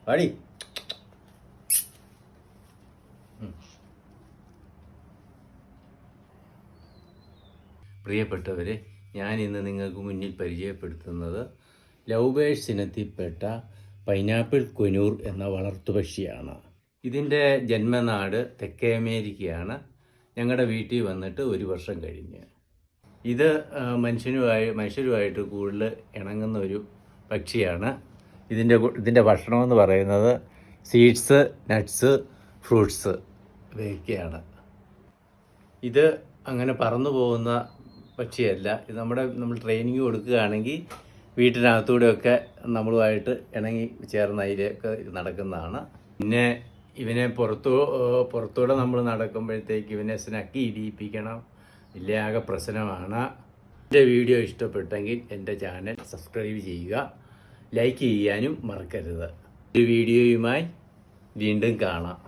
പാടി. പ്രിയപ്പെട്ടവരെ, ഞാൻ ഇന്ന് നിങ്ങൾക്ക് മുന്നിൽ പരിചയപ്പെടുത്തുന്നത് ലവ് ബേഴ്സ് ഇനത്തിൽപ്പെട്ട പൈനാപ്പിൾ കൊനൂർ എന്ന വളർത്തുപക്ഷിയാണ്. ഇതിൻ്റെ ജന്മനാട് തെക്കേ അമേരിക്കയാണ്. ഞങ്ങളുടെ വീട്ടിൽ വന്നിട്ട് 1 വർഷം കഴിഞ്ഞ്. ഇത് മനുഷ്യരുമായിട്ട് കൂടുതൽ ഇണങ്ങുന്ന ഒരു പക്ഷിയാണ്. ഇതിൻ്റെ ഭക്ഷണമെന്ന് പറയുന്നത് സീഡ്സ്, നട്ട്സ്, ഫ്രൂട്ട്സ് ഇവയൊക്കെയാണ്. ഇത് അങ്ങനെ പറന്നു പോകുന്ന പക്ഷിയല്ല. ഇത് നമ്മൾ ട്രെയിനിങ് കൊടുക്കുകയാണെങ്കിൽ വീട്ടിനകത്തൂടെയൊക്കെ നമ്മളുമായിട്ട് ഇണങ്ങി ചേർന്ന് അതിലേക്ക് നടക്കുന്നതാണ്. പിന്നെ ഇവനെ പുറത്തൂടെ നമ്മൾ നടക്കുമ്പോഴത്തേക്ക് ഇവനെ സ്നക്കി ഇടിയിപ്പിക്കണം. ഇല്ലേ ആകെ പ്രശ്നമാണ്. എൻ്റെ വീഡിയോ ഇഷ്ടപ്പെട്ടെങ്കിൽ എൻ്റെ ചാനൽ സബ്സ്ക്രൈബ് ചെയ്യുക, ലൈക്ക് ചെയ്യാനും മറക്കരുത്. ഒരു വീഡിയോയുമായി വീണ്ടും കാണാം.